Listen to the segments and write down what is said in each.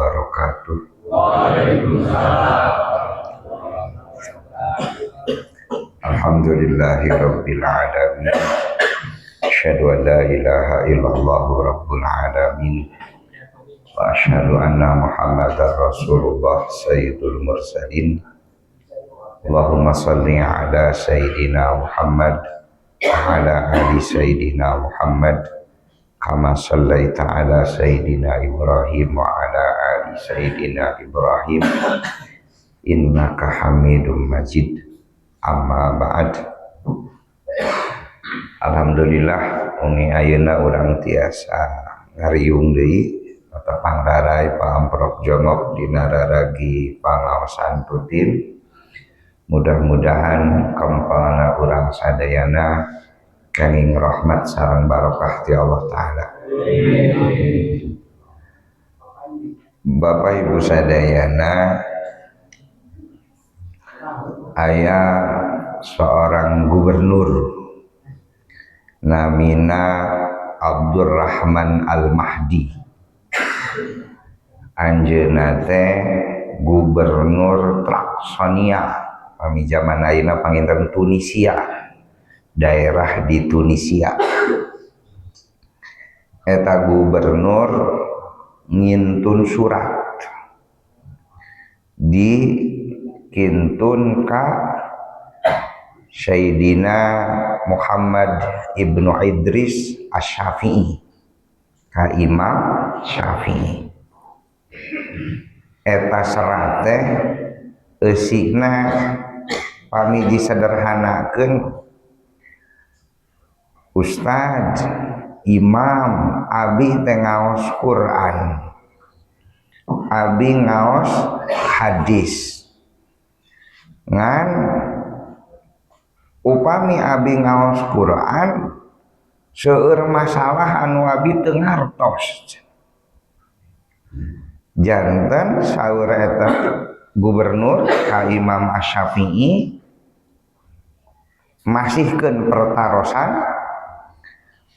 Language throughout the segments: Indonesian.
wabarakatuh. Alhamdulillahirabbil alamin. Asyhadu an la ilaha illallah rabbul alamin. Wa asyhadu anna Muhammadar Rasulullah sayyidul mursalin. Allahumma shalli ala sayyidina Muhammad wa ala ali sayyidina Muhammad kama shallaita ala sayyidina Ibrahim wa ala ali sayyidina Ibrahim innaka Hamidum Majid. Amma ba'd. Alhamdulillah ungi ayeuna urang tiasa ngariung deui atau pangdarai pamprok jongok dina raragi pangaosan rutin. Mudah-mudahan kempalna urang sadayana kenging rahmat sareng barokah ti Allah Ta'ala. Bapak Ibu sadayana, aya seorang gubernur namina Abdurrahman Al-Mahdi. Anjeunna teh gubernur Traxonia, pami zaman ayeuna panginten Tunisia, daerah di Tunisia. Eta gubernur ngintun surat di kintun ka Sayyidina Muhammad ibnu Idris Asy-Syafi'i, ka Imam Syafi'i. Eta serat teh eusigna pami disederhanakeun, Ustad, Imam, abi teh ngaos Quran, abi ngaos hadis. Ngan upami abi ngaos Quran seueur masalah anu abi teu ngartos. Janten saur eta gubernur ka Imam Asy-Syafi'i masihkeun pertarosan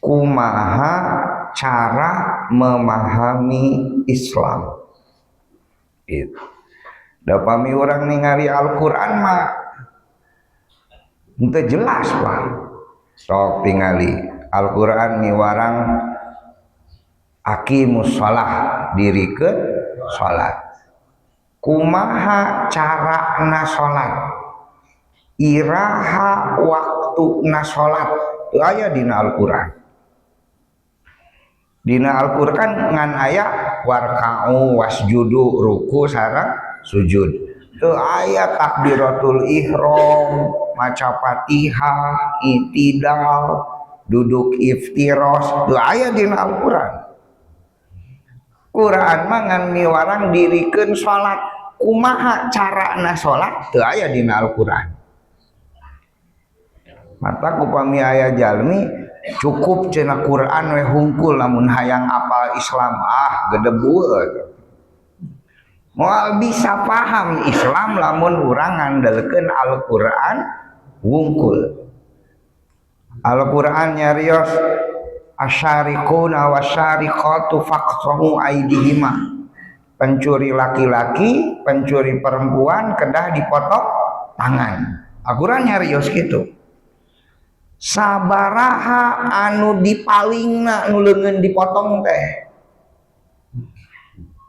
kumaha cara memahami Islam. Gitu. Da pami urang ningali Al-Qur'an mah henteu jelas Pak. Sok tingali Al-Qur'an miwarang aqimus shalah, dirikeun salat. Kumaha carana salat? Iraha waktuna salat? Teu aya dina Al-Qur'an. Dina Al-Qur'an ngan aya warka'u wasjudu, ruku sareng sujud. Teu aya takbiratul ihram, maca Fatihah, itidal, duduk iftiros, teu aya dina Al-Qur'an. Quran mah ngan miwarang dirikeun salat. Kumaha carana salat? Teu aya dina Al-Qur'an. Mata kupami aya jalmi cukup cenah Quran we hungkul lamun hayang apal Islam gedebeuh. Moal bisa paham Islam lamun urang ngandelkeun Al-Qur'an wungkul. Al-Qur'an nyarios asyariquna wasyariqatu faqsahu aydihima. Pencuri laki-laki, pencuri perempuan kedah dipotong tangan. Al-Qur'an nyarios kitu. Sabaraha anu dipalingna nu leungeun dipotong teh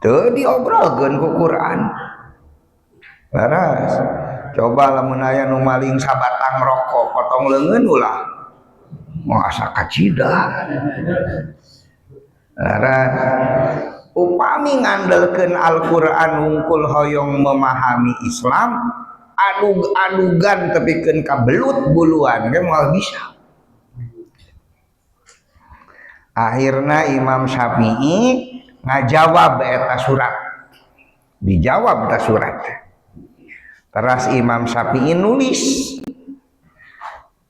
teu diobrolkeun ku Quran. Laras coba lamun aya nu maling sabatang rokok potong leungeun ulah moal asa kacida. Laras upami ngandelkeun Al-Qur'an wungkul hoyong memahami Islam, adug-adugan tepikeun ka belut buluan ge moal bisa. Akhirna Imam Syafi'i ngajawab eta surat. Dijawab ta surat. Teras Imam Syafi'i nulis.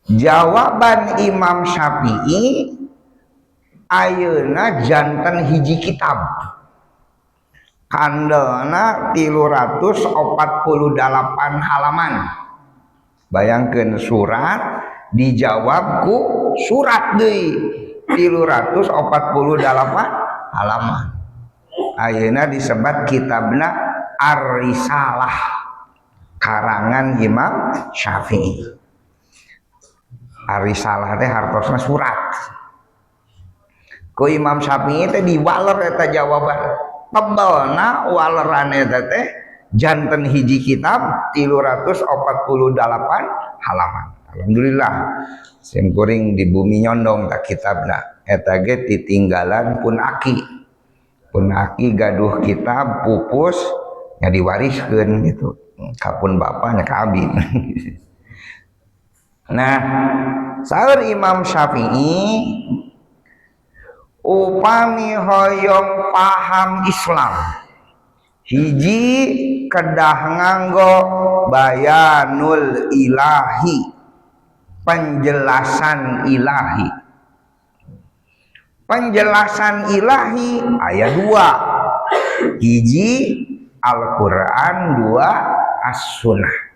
Jawaban Imam Syafi'i ayeuna janten hiji kitab. Kandelna 348 halaman. Bayangkeun surat dijawab ku surat deui 348 halaman. ayeuna disebut kitabna Ar-Risalah karangan Imam Syafi'i. Ar-Risalah teh hartosna surat. Ku Imam Syafi'i teh diwaler eta jawaban. Tebelna waleran eta teh janten hiji kitab 348 halaman. Alhamdulillah sing kuring di bumi nyondong tak kitabna eta ge titinggalan pun aki gaduh kitab pupus nya diwariskeun gitu kapun bapaknya ka abi. Nah saur Imam Syafi'i upami hoyong paham Islam hiji kedah nganggo bayanul ilahi, penjelasan ilahi. Penjelasan ilahi ayat 2, hiji Al-Quran, 2 As-Sunnah.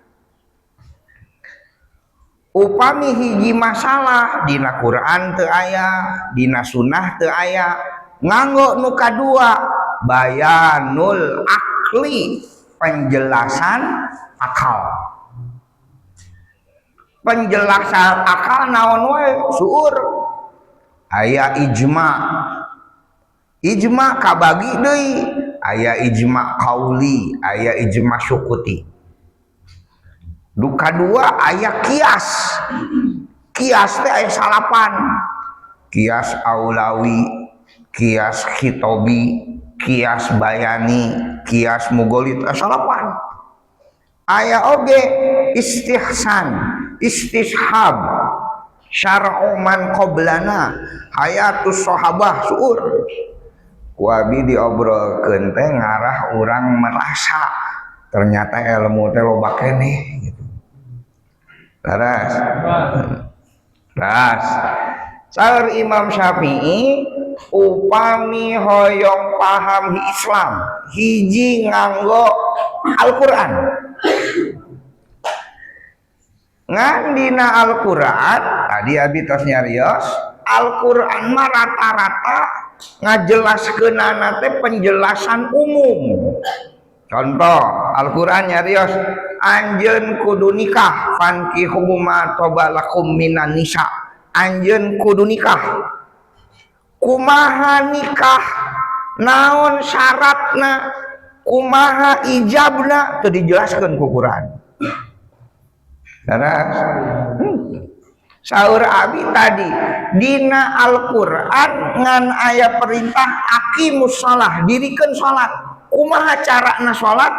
Upami hiji masalah dina Quran teu aya, dina Sunnah teu aya, nganggo nu kadua bayanul akli, penjelasan akal. Penjelasan akal naon wae suur aya ijma kabagi deui, aya ijma qauli, aya ijma syukuti. Duka dua aya kias teh aya salapan, kias aulawi, kias khitobi, kias bayani, kias mugolid, salapan. Aya oge istihsan, istishab, syar'u man qablana, hayatus sahabah suur. Wabi diobrolkeun teh ngarah urang merasa ternyata ilmu teh loba keneh gitu. Laras. Saur Imam Syafi'i upami hoyong paham Islam hiji nganggo Al-Quran. Ngan dina Al-Quran tadi abi tos nyarios Al-Quran mah rata-rata ngajelaskeunana teh penjelasan umum. Contoh Al-Quran nyarios anjeun kudu nikah fankihu ma tobalakum minan nisa, anjeun kudu nikah. Kumaha nikah, naon syaratna, kumaha ijabna teu dijelaskeun ku Quran. Saras saur abi tadi dina Al-Quran ngan aya perintah aqimus shalah, dirikeun salat. Kumaha carana salat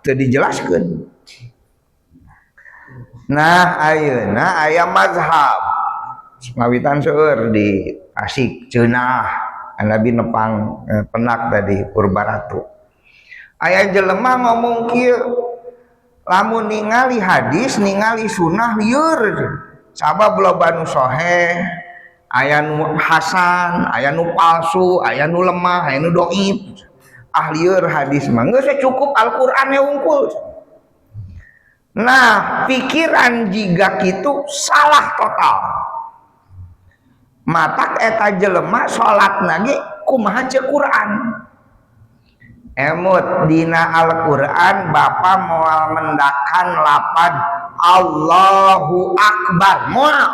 teu dijelaskeun. Nah ayeuna aya mazhab mawitan seueur di Asik Ceunah Nabi nepang penak tadi Purbaratu. Aya jelema ngomong kieu, lamun ningali hadis ningali sunnah lieur, sabab loba nu sahih, aya nu hasan, aya nu palsu, aya nu lemah, aya nu dhaif. Lieur hadis mah geus cukup Al-Qur'an unggul. Nah, pikiran jiga kitu salah total. Matak eta jelema salatna ge kumaha ceuk Quran. Emut dina Al-Quran Bapa moal mendakan lapad Allahu Akbar moal.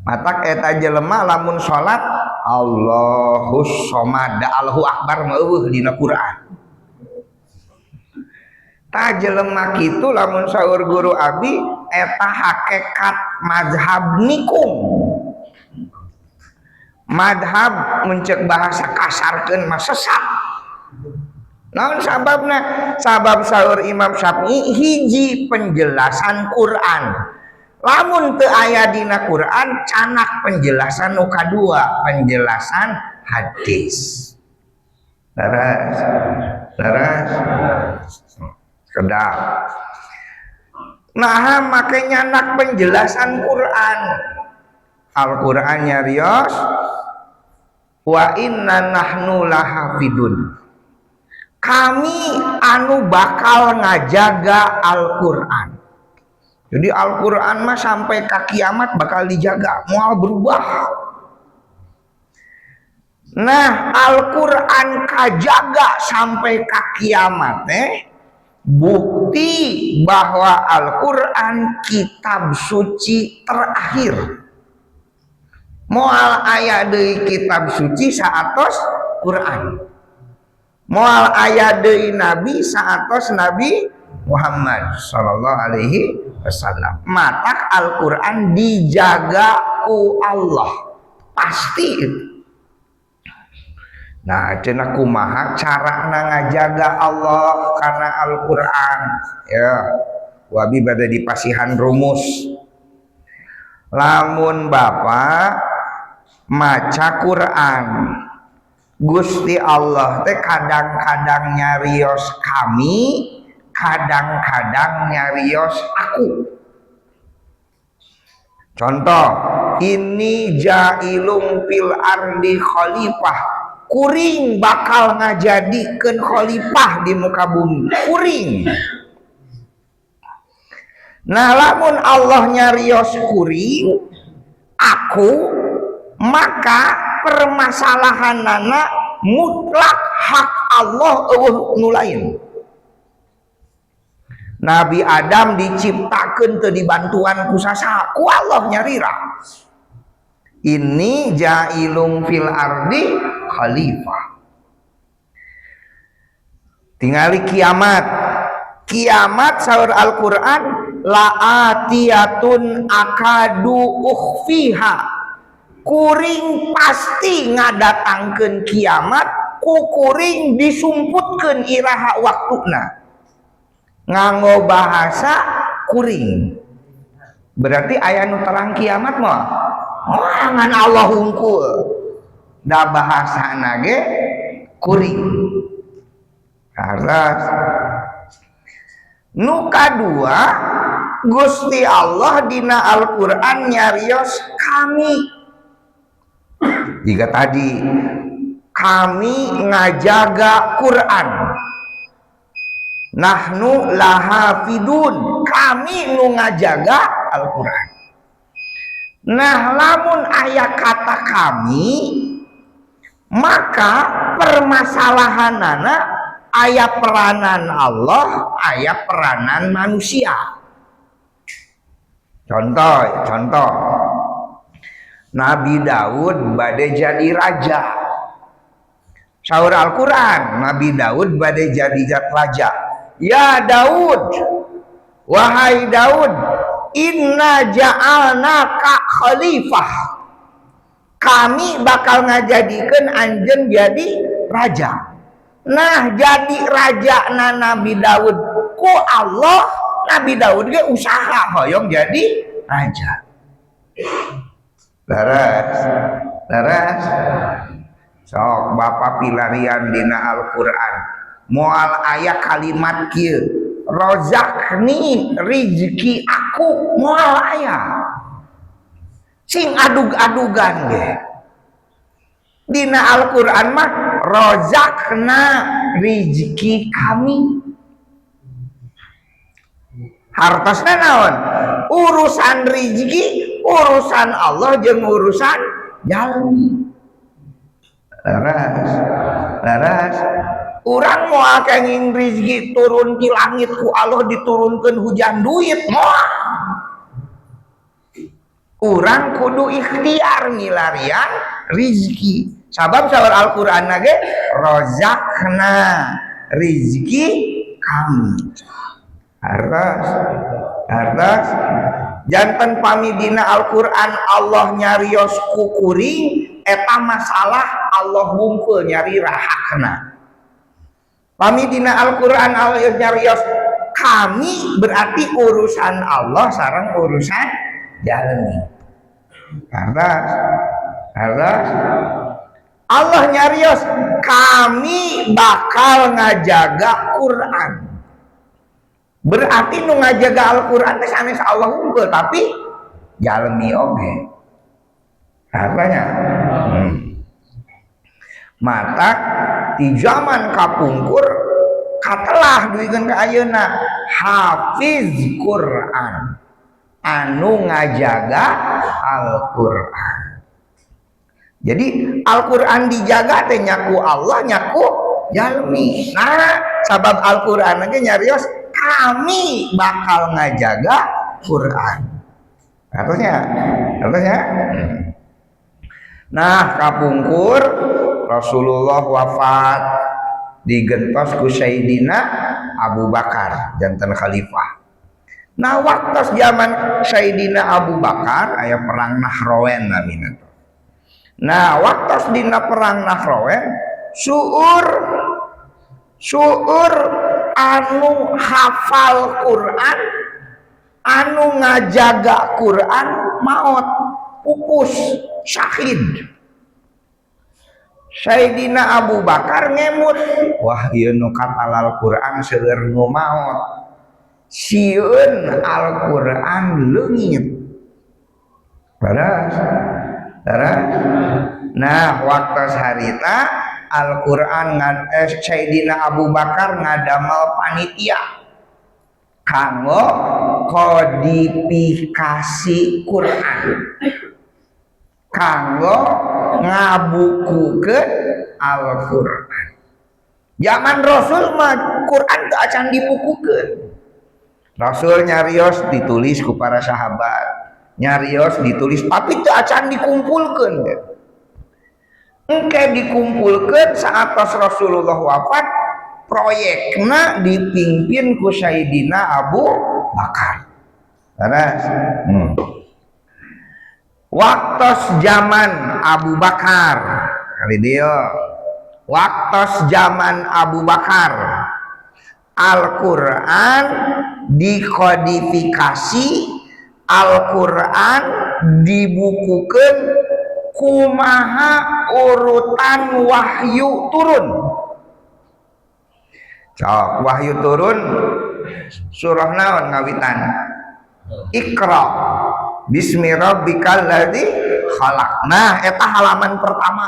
Matak eta jelema lamun salat Allahus Somad, Allahu Akbar mah eueuh dina Quran. Ta jelema kitu lamun saur guru abi eta hakikat mazhab nikum. Madhab mencek bahasa kasarkeun mah sesat. Naon sababna? Sabab saur Imam Syafi'i hiji penjelasan Quran. Lamun teu aya dina Quran canak penjelasan nu kadua, penjelasan hadis. Laras. Kedap. Nah, make nyanak penjelasan Quran. Al-Quran nyarios wa inna nahnu lahafidun. Kami anu bakal ngajaga Al-Quran. Jadi Al-Quran mah sampai ke kiamat bakal dijaga, moal berubah. Nah, Al-Qur'an kajaga sampai ka kiamat bukti bahwa Al-Qur'an kitab suci terakhir. Moal aya deui kitab suci saatos Quran. Moal aya deui nabi saatos Nabi Muhammad sallallahu alaihi wasallam. Matak Al-Qur'an dijaga ku Allah. Pasti itu. Nah, cenah kumaha carana ngajaga Allah karena Al-Qur'an? Ya, wabi bade dipasihan rumus. Lamun Bapak maca Quran, Gusti Allah teh kadang-kadang nyarios kami, kadang-kadang nyarios aku. Contoh, ini jailung fil ardi khalifah. Kuring bakal ngajadikeun khalifah di muka bumi. Kuring. Nah, lamun Allah nyarios kuring, aku, maka permasalahanana mutlak hak Allah eueuh nu lain. Nabi Adam diciptakeun teu dibantuan ku sasaha, ku Allah nyarira. Ini jailung fil ardi khalifah. Tingali kiamat. Kiamat saur Al-Qur'an laatiyatun akadu ukhfiha. Kuring pasti ngadatangkeun kiamat, ku kuring disumputkeun iraha waktuna. Nganggo bahasa kuring. Berarti aya nu terang kiamat mah. Ngan Allah hungkul. Da bahasana ge kuring. Karena nu kadua Gusti Allah dina Al-Qur'an nyarios kami. Jika tadi kami ngajaga Quran, nahnu lahafidun, kami nu ngajaga Al-Qur'an. Nah, lamun aya kata kami, maka permasalahanana aya peranan Allah, aya peranan manusia. Contoh Nabi Daud bade jadi raja. Saur Al-Qur'an, Nabi Daud bade jadi raja. Ya Daud, wahai Daud, inna ja'alnaka khalifah. Kami bakal ngajadikeun anjeun jadi raja. Nah, jadi raja na Nabi Daud ku Allah, Nabi Daud ge usaha hoyong jadi raja. Laras. Sok Bapak pilarian dina Al-Qur'an. Moal aya kalimat kieu, rozakni rizki aku, moal aya. Sing adug-adugan ge. Dina Al-Qur'an mah rozakna rizki kami. Hartosna naon? Urusan rizki, urusan Allah jeung urusan jalmi. Laras. Urang moal kenging rizki turun di langit ku Allah diturunkeun hujan duit moal. Urang kudu ikhtiar milarian rizki. Sabab saur Al-Qur'an ge rozakna rizki kami. Hartas janten pami dina Al-Qur'an Allah nyarios ku kuring eta masalah Allah hungkul nyari rahakna. Pami dina Al-Qur'an Allah nyarios kami berarti urusan Allah sareng urusan jalmi. Hartas Allah nyarios kami bakal ngajaga Quran. Berarti nu ngajaga Al-Qur'an teh sanes Allah unggul tapi jalmi oge. Katanya. Mata di zaman kapungkur katelah duikeun ka ayeuna hafiz Quran anu ngajaga Al-Qur'an. Jadi Al-Qur'an dijaga teh nyaku Allah nyaku jalmi. Nah, sabab Al-Qur'an ge nyarios kami bakal ngajaga Quran. Artinya. Nah, kapungkur Rasulullah wafat digentos ku Sayyidina Abu Bakar janten khalifah. Nah, waktu zaman Sayyidina Abu Bakar aya perang Nahrawan namina. Nah, waktu dina perang Nahrawan suur anu hafal Quran, anu ngajaga Quran maut, pupus, syahid. Sayyidina Abu Bakar ngemut, wah ieu nu katalal Quran seueur nu maot. Sieun Al-Quran leungit. Beres. Nah, waktu harita Al-Quran Sayyidina Abu Bakar ngadamel panitia kanggo kodifikasi Quran, kanggo ngabukukeun Al-Quran. Zaman Rasul mah Quran teu acan dibukukeun. Rasul nyarios ditulis ku para sahabat, nyarios ditulis tapi teu acan dikumpulkeun. Engke dikumpulkeun saat Rasulullah wafat, proyekna dipimpin ku Sayyidina Abu Bakar. Terus waktos zaman Abu Bakar kali dia waktos zaman Abu Bakar Al-Quran dikodifikasi, Al-Quran dibukukeun kumaha urutan wahyu turun. Cok wahyu turun surah naon ngawitan? Iqra bismi rabbikal ladzi khalaq. Nah, eta halaman pertama.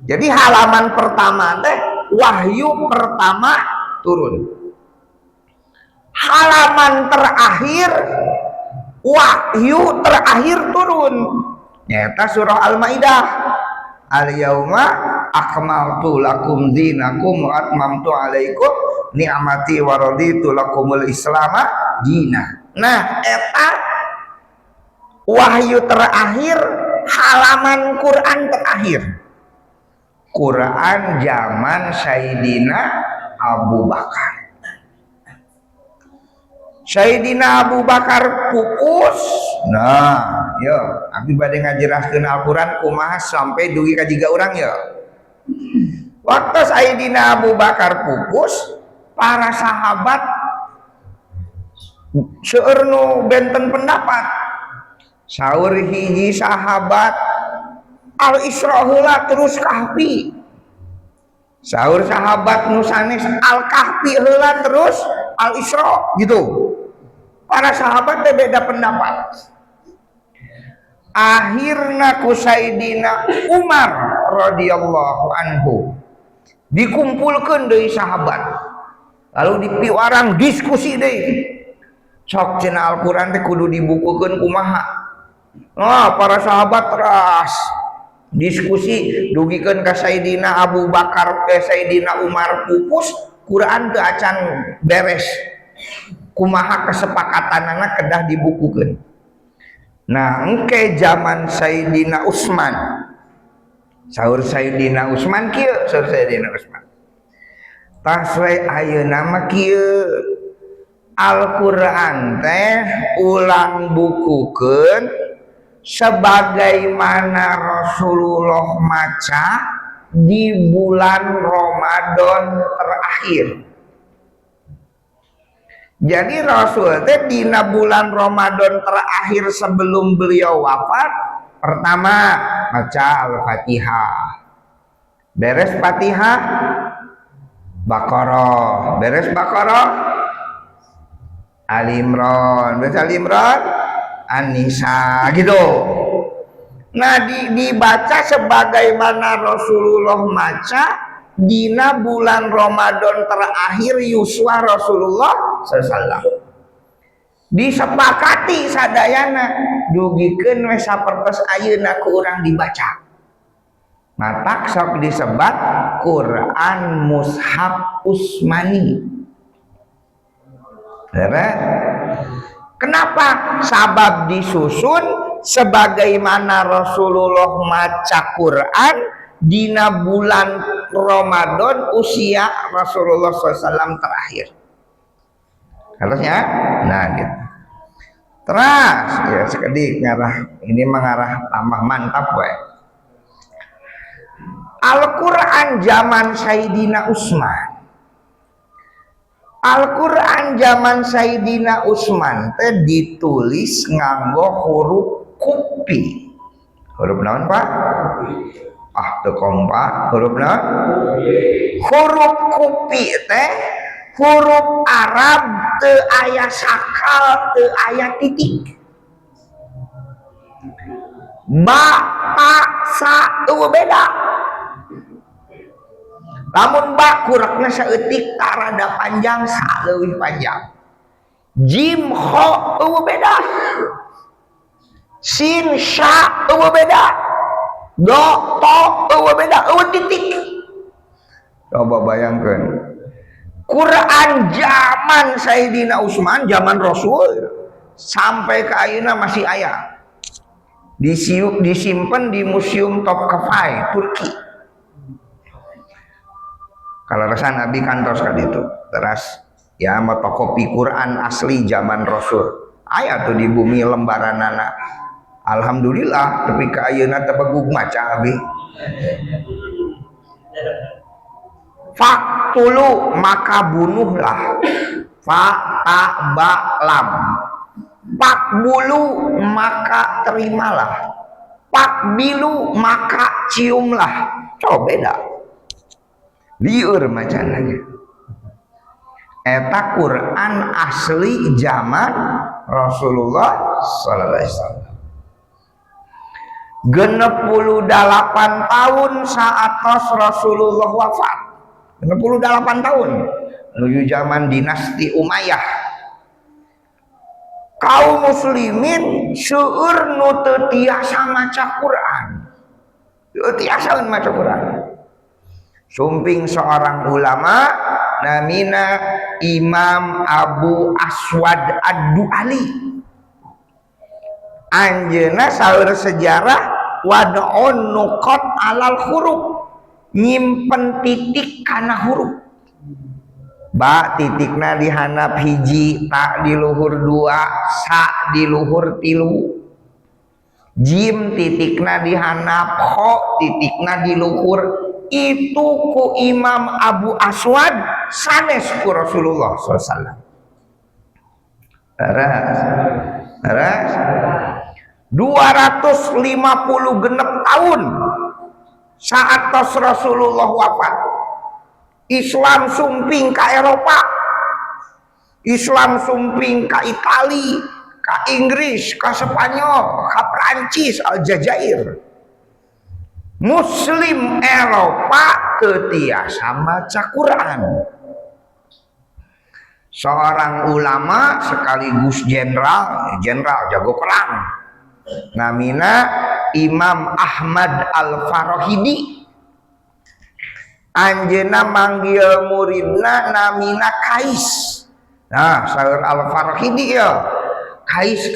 Jadi halaman pertama teh wahyu pertama turun. Halaman terakhir wahyu terakhir turun. Nyata surah Al-Maidah. Al-yauma akmaltu lakum dinakum wa atmamtu alaikum ni'mati wa raditu lakumul islama dina. Nah, eta wahyu terakhir, halaman Quran terakhir. Quran zaman Sayyidina Abu Bakar. Sayyidina Abu Bakar pupus. Nah, yo, abi bade ngajelaskeun Al-Qur'an kumaha sampai dugi ka 3 urang ya. Waktu Sayyidina Abu Bakar pupus, para sahabat seueur nu benten pendapat. Saur hiji sahabat Al-Isra heula terus Kahfi. Saur sahabat nu sanes Al-Kahfi heula terus Al-Isra gitu. Para sahabat teh beda pendapat. Akhirna ku Sayyidina Umar radhiyallahu anhu dikumpulkeun deui sahabat. Lalu dipiwarang diskusi deui. Sok cenah Al-Qur'an teh kudu dibukukeun kumaha. Nah, para sahabat teras diskusi dugikeun ka Sayyidina Abu Bakar Sayyidina Umar pupus Quran teu acan beres. Kumaha kesepakatanana kedah dibukukeun. Nah, engke zaman Sayyidina Utsman. Saur Sayyidina Utsman kieu, saur Sayyidina Utsman. Taswe ayeuna mah kieu Al-Qur'an teh ulang bukukeun sebagaimana Rasulullah maca di bulan Ramadan terakhir. Jadi Rasul teh dina bulan Ramadan terakhir sebelum beliau wafat, pertama baca Al-Fatihah. Beres Fatihah Baqarah, beres Baqarah Ali Imran, beres Ali Imran An-Nisa gitu. Nah, dibaca sebagaimana Rasulullah maca dina bulan Ramadan terakhir yuswa Rasulullah sallallahu. Disepakati sadayana dugikeun we sapertos ayeuna ku urang dibaca. Matak sok disebat Quran Mushaf Utsmani. Kenapa? Sabab disusun sebagaimana Rasulullah maca Quran dina bulan Ramadan usia Rasulullah SAW terakhir. Harusnya, nah gitu. Terus ya sekedik ngarah ini mengarah tambah mantap we. Al-Quran zaman Sayyidina Utsman. Al-Quran zaman Sayyidina Utsman teh ditulis nganggo huruf kupi. Huruf naon Pak? Teu kompak. Huruf naon? Huruf kupi teh huruf Arab teu aya sakal, teu aya titik. Ba, ta, sa teu beda. Lamun ba kurakna saeutik tarada panjang sa leuwih panjang. Jim kho eueuh beda. Sin sya eueuh beda. Do to eueuh beda, eueuh titik. Coba bayangkeun. Quran zaman Sayyidina Utsman, zaman Rasul sampai ke ayeuna masih aya. Disimpan di Museum Topkapi, Turki. Kalau rasa Nabi kantos kan itu terus ya fotokopi Quran asli zaman Rasul aya tuh di bumi lembaran anak. Alhamdulillah tapi ke ayeuna teu begug maca abi. Faktulu maka bunuhlah. Fa ta ba lam. Pakbulu maka terimalah. Pakbilu maka ciumlah. Coba beda. Liur macananya. Eta Quran asli zaman Rasulullah sallallahu alaihi wasallam. 68 tahun saat Rasulullah wafat. 68 tahun menuju zaman dinasti Umayyah. Kaum muslimin seueur nu teu tiasa maca Quran. Teu tiasa maca Quran. Sumping seorang ulama namina Imam Abu Aswad Ad-Du'ali. Anjeunna saeur sejarah wad'un nuqat alal huruf, nyimpen titik kana huruf. Ba titikna dihandap hiji, ta di luhur 2, sa di luhur 3. Jim titikna dihandap, kho titikna di luhur. Itu ku Imam Abu Aswad sanes ku Rasulullah SAW. Teras 250 genep tahun saat Rasulullah wafat. Islam sumping ka Eropa, Islam sumping ka Itali, ka Inggris, ka Spanyol, ka Prancis, Aljazair. Muslim Eropa teu tiasa maca Quran. Seorang ulama sekaligus jenderal jago perang namina Imam Ahmad Al-Farahidi. Anjeunna manggil muridna namina Kais. Nah, saeur Al-Farahidi ya. Kais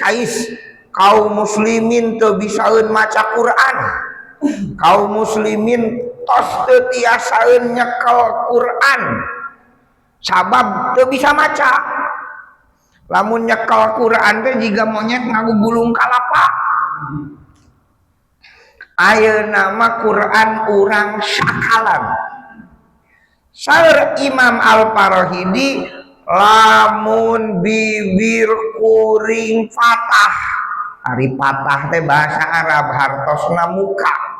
kaum muslimin teu bisaeun maca Quran. Kaum muslimin tos teu tiasaeun nyekel Quran. Sabab teu bisa maca. Lamun nyekel Quran teh jiga monyet ngagugulung kalapa. Ayeuna mah Quran urang sakalan. Saur Imam Al-Farahidi lamun bibir kuring fatah. Ari patah teh bahasa Arab hartosna muka.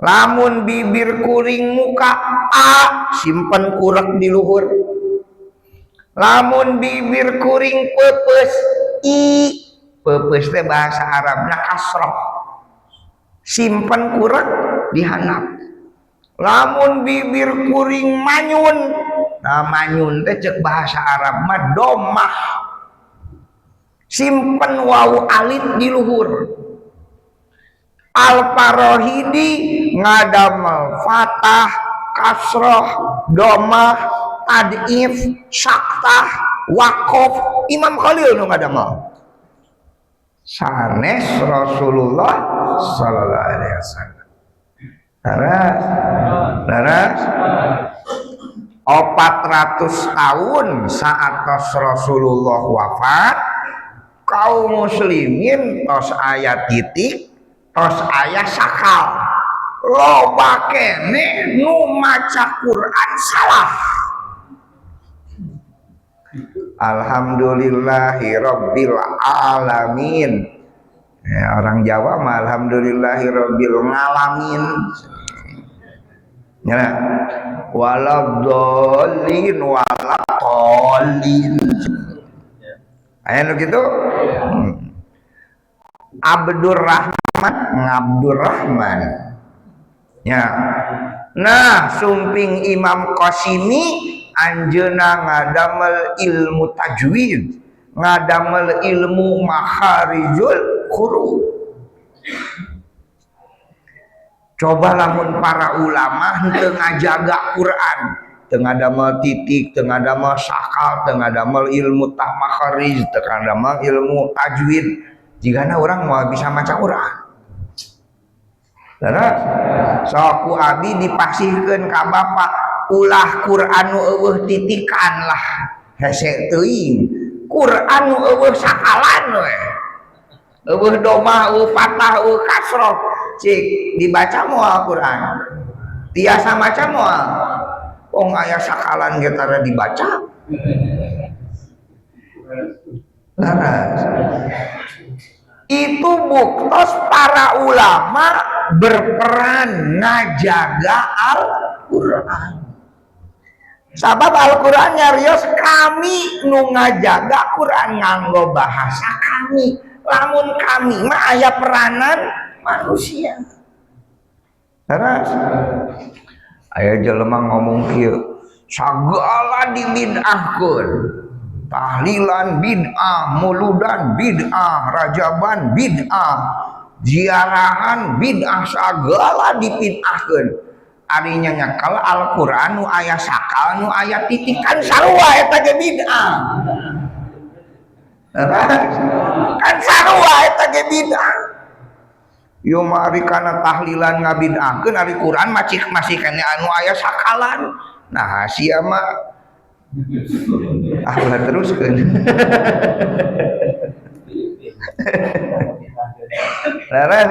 Lamun bibir kuring muka a simpen kurek di luhur. Lamun bibir kuring pepes i, pepes teh bahasa Arabna kasroh. Simpen kurek di handap. Lamun bibir kuring manyun, nah manyun teh cek bahasa Arab mah domah. simpen wawu alit di luhur. Al-Farahidi ngadamel fatah, kasroh, domah, tad'if, syaktah, wakof. Imam Khalil nu ngadamel sanes Rasulullah sallallahu alaihi wasallam. Laras 400 tahun saatos Rasulullah wafat, kaum muslimin tos aya titik, tos aya sakal, loba kene nu maca Quran salah. Alhamdulillahi rabbil alamin. Ya, orang Jawa mah alhamdulillahi rabbil ngalamin. Ya, waladhdallin waladhdallin. Aya nu kitu. Abdurrahman ngabdurrahman. Ya. Nah, sumping Imam Qasimi anjeuna ngadamel ilmu tajwid, ngadamel ilmu makharijul huruf. Coba lamun para ulama henteu ngajaga Quran, teu ngadamel titik, teu ngadamel sakal, teu ngadamel ilmu makharij, teu ngadamel ilmu tajwid, jigana urang mau bisa maca Quran. Karena sok abi dipasihkeun ka bapak ulah Quran nu eueuh titikan lah hese teuing. Quran nu eueuh sakalan we. Eueuh domah, eueuh fatah, eueuh kasroh. Cik dibaca moal Quran. Tiasa maca moal. Oh aya sakalan ge tara dibaca. Laras. Itu buktos para ulama berperan ngajaga Al-Quran. Sabab Al-Quran nyarios kami nu ngajaga Quran nganggo bahasa kami. Lamun kami mah aya peranan manusia. Terus aya jelema ngomong kieu, sagala dibid'ahkeun. Tahlilan bid'ah, muludan bid'ah, rajaban bid'ah, ziarahan bid'ah, sagala dibid'ahkeun. Arinya nyakal Al-Qur'an nu aya sakal nu aya titikan sarua eta ge bid'ah. Kan sarua eta ge bid'ah. Yo mari kana tahlilan ngabid'ahkeun ari Qur'an masih kana anu aya sakalan. Nah sia mah ulah teruskeun. Leres.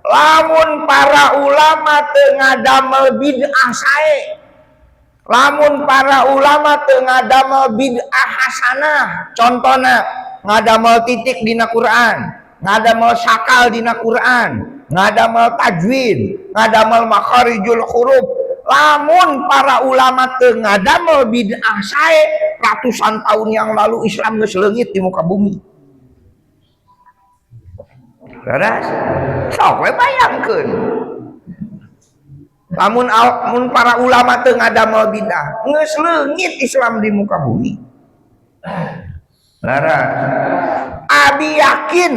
Lamun para ulama teu ngadamel bid'ah sae. Lamun para ulama teu ngadamel bid'ah hasanah, contona ngadamel titik dina Quran, ngadamel sakal dina Quran, ngadamel tajwid, ngadamel makharijul huruf. Lamun para ulama teu ngadamel bid'ah sae, ratusan tahun yang lalu Islam geus leungit di muka bumi. Terus sok we bayangkeun. Lamun para ulama teu ngadamel bid'ah, geus leungit Islam di muka bumi. Laras. Abi yakin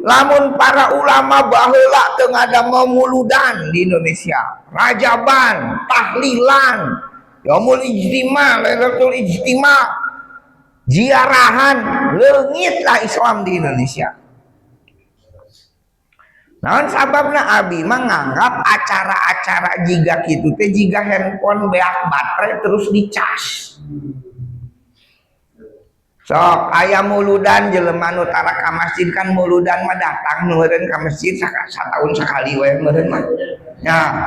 lamun para ulama baheula teu ngadamel muludan di Indonesia, rajaban, tahlilan, yaumul ijtima, lailatul ijtima, ziarahan, leungitlah Islam di Indonesia. Naon sababna abi mah nganggap acara-acara jiga kitu teh jiga handphone beak baterai terus dicas. Sok aya muludan jelema nu tara ka masjid kan muludan mah datang meureun ka masjid sataun sakali we meureun mah. Nya,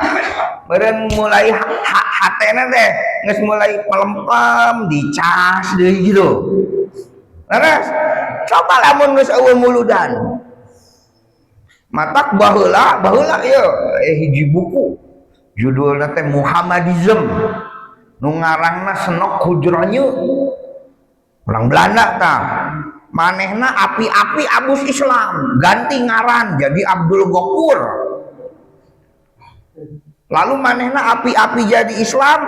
meureun mulai hatena teh geus mulai pelempem dicas deui gitu. Terus coba lamun geus eueuh muludan. Matak baheula ieu hiji buku judulna teh Muhammadism nu ngaranna Senok Hujranya. Orang Belanda tah. Manehna api-api abus Islam, ganti ngaran jadi Abdul Ghafur. Lalu manehna api-api jadi Islam,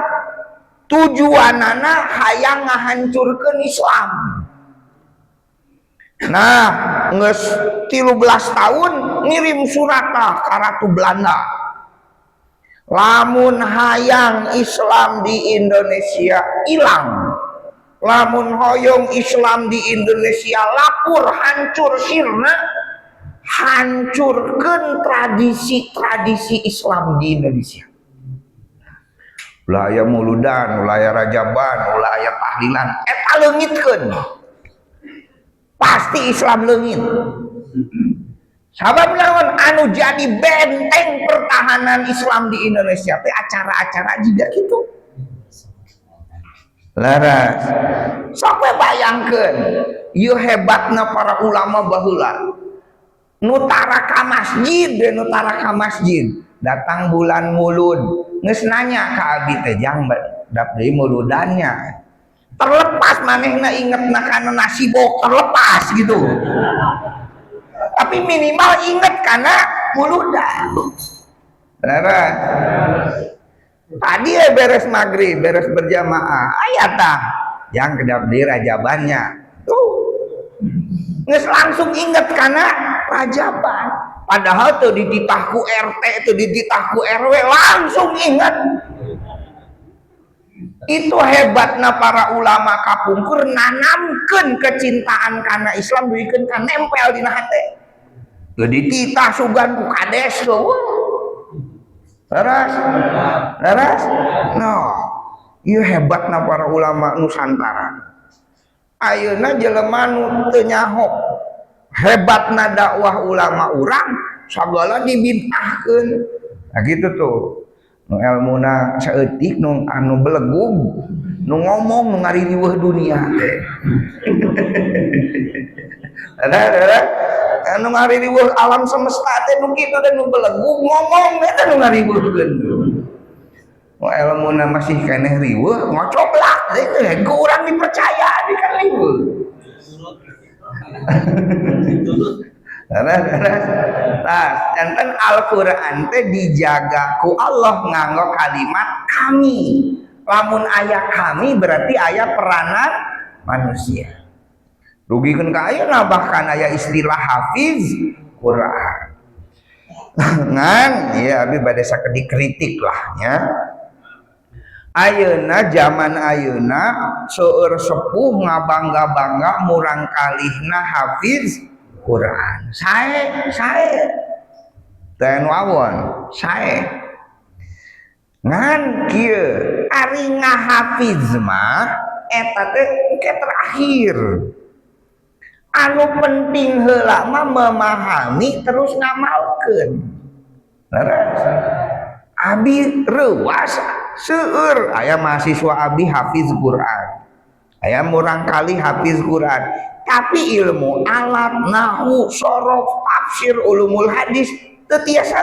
tujuanana hayang ngahancurkeun Islam. Nah nges 13 tahun ngirim surat ka Ratu Belanda, lamun hayang Islam di Indonesia hilang, lamun hoyong Islam di Indonesia lapur hancur sirna, hancurkan tradisi-tradisi Islam di Indonesia. Ulah aya muludan, ulah aya rajaban, ulah aya tahlilan, eta leungitkeun. Pasti Islam leungit. Sabab naon anu jadi benteng pertahanan Islam di Indonesia teh acara-acara juga gitu. Laras, sok we bayangkeun, ieu hebatna para ulama baheula. Nutara ka masjid, nutara ka masjid. Datang bulan Mulud, geus nanya ka abi teh jang dap deui muludannya. Terlepas manehna ingetna kana nasibok terlepas gitu. Tapi minimal inget kana muludan. Laras. Tadi ya beres maghrib, beres berjamaah, ayat tah yang kedap di rajabannya tuh nges langsung inget karena rajaban. Padahal tuh di titahku RT, itu di titahku RW langsung inget. Itu hebatnya para ulama kapungkur nanamkan kecintaan karena Islam duikeun kan nempel dina hate. Jadi titah sugan ku kades tuh. Laras, no, ieu hebatna para ulama Nusantara. Ayeuna jelema nu teu nyaho hebatna dakwah ulama urang sagala dibid'ahkeun. Nah gitu tuh. Nu elmuna saeutik nu anu belegug, nu ngomong nu ngaririweuh dunia teh. Ada anu ngaririweuh alam semesta teh nu kitu teh nu belegug ngomong eta nu ngariweuhkeun. Mun elmuna masih keneh riweuh ngocoblak teh ku urang dipercaya di kan riweuh. Tas janten Al-Qur'an teh dijaga ku Allah nganggo kalimat kami. Lamun aya kami berarti aya peranan manusia. Rugikeun ka ayeuna bahkan aya istilah hafiz Quran. Ngan ya abi bade sakedi kritik lah nya. Ayeuna zaman ayeuna seueur sepuh ngabangga-bangga murang kalihna hafiz Quran. Sae teh nu awon sae. Ngan kieu ari ngahafiz mah eta teh ke terakhir. Anu penting heula mah memahami terus ngamalkeun. Laras. Abi reuas seueur aya mahasiswa abi hafiz Quran. Aya murang kali hafiz Quran. Tapi ilmu alat nahwu sorof tafsir ulumul hadis teu tiasa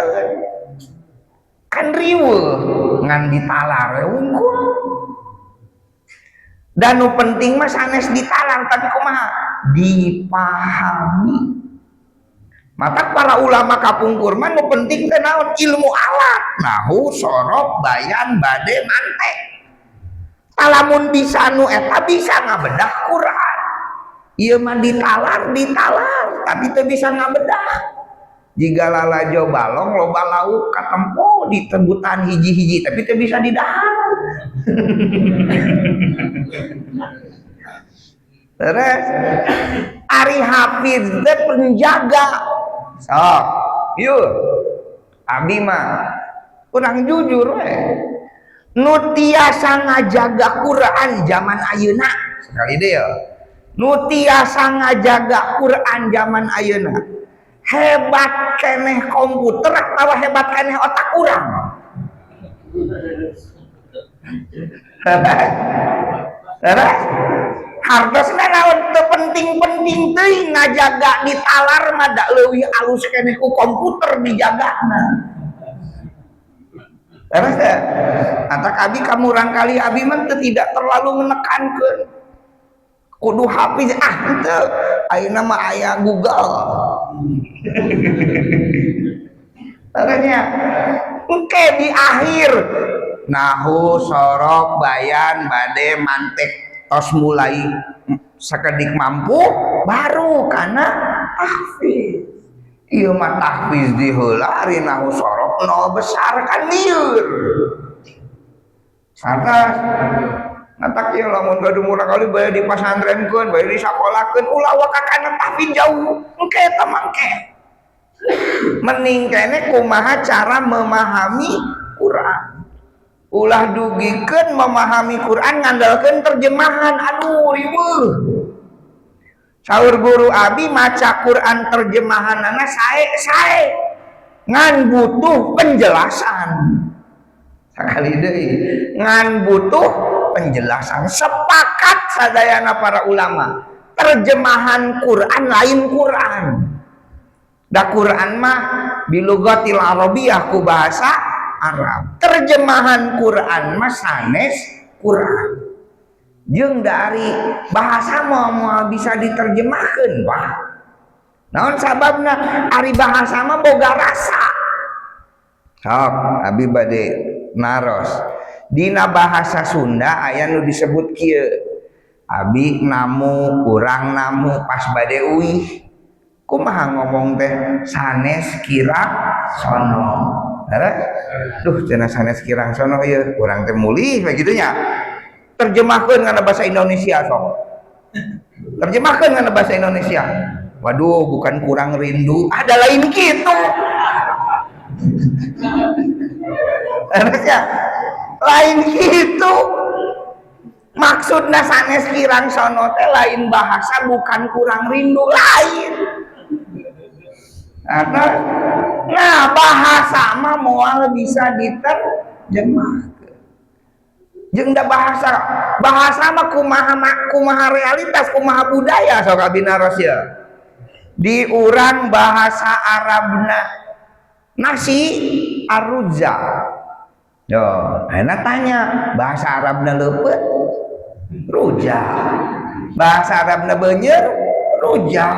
kan riweuh ngan ditalar unggul. Dan nu penting mah sanes ditalar tapi kumaha dipahami. Mata para ulama kapungkur mah nu penting teh naon ilmu alat nahwu sorof bayan bade mantek. Alamun bisa nu eta bisa ngabedah Quran. Ieu mah ditalar tapi teu bisa ngabedah. Jika lalajo balong loba lauk katempo di tebutan hiji-hiji tapi teu bisa didahar. Terus ari hafiz teh penjaga. Sok, yuk. Abi mah kurang jujur we. Nu tiasa ngajaga Quran zaman ayeuna sekali deh ya. Nu tiasa ngajaga Quran zaman ayeuna. Hebat keneh komputer atau hebat keneh otak urang. Terus hartosna naon teu penting-penting teuing ngajaga ditalar mah da leuwih alus keneh ku komputer dijagana. Terus ya, atak abi kamu rangkali abi mah tidak terlalu menekankeun. Kudu hafiz teu ayeuna mah aya Google. Terusnya engke di akhir nahwu sorof bayan bade mantek tos mulai sakedik mampu baru karena tahfiz. Ieu mah tahfiz di heula ari nahu sorok nol besar kan lieur. Satas ngatak ieu lamun gaduh murah kali bae di pasantrenkeun, bae di sakolakeun ulah wakakana tahfiz jauh. Engke eta mangke. Mending kene kumaha cara memahami Quran. Ulah dugikeun memahami Quran ngandalkeun terjemahan, aduh riweuh. Saur guru abi maca Quran terjemahanana sae ngan butuh penjelasan. Sakali deui ngan butuh penjelasan. Sepakat sadayana para ulama, terjemahan Quran lain Quran. Da Quran mah bilugatil arabiyah ku bahasa Arab. Terjemahan Quran mah sanes Quran. Jeung dari bahasa mah bisa diterjemahkeun, Pak. Naon sababna? Ari bahasa mah boga rasa. Sok abi bade naros. Dina bahasa Sunda aya nu disebut kieu. Abi namu, urang namu pas bade uih. Kumaha ngomong teh sanes kirang sono. Duh cenah sanes kirang sono ieu urang teh mulih begitunya. Terjemahkeun kana bahasa Indonesia sok. Terjemahkeun kana bahasa Indonesia. Waduh bukan kurang rindu, ada lain kitu. Harusnya lain kitu. Maksudna sanes kirang sono teh lain bahasa bukan kurang rindu lain. Nah bahasa mah moal bisa diterjemahkeun. Jeung da bahasa mah kumaha realitas, kumaha budaya sok abi naros ya. Di urang bahasa Arabna nasi aruza. Yo, enak tanya bahasa Arabna leupeut ruja. Bahasa Arabna beunyeur ruja.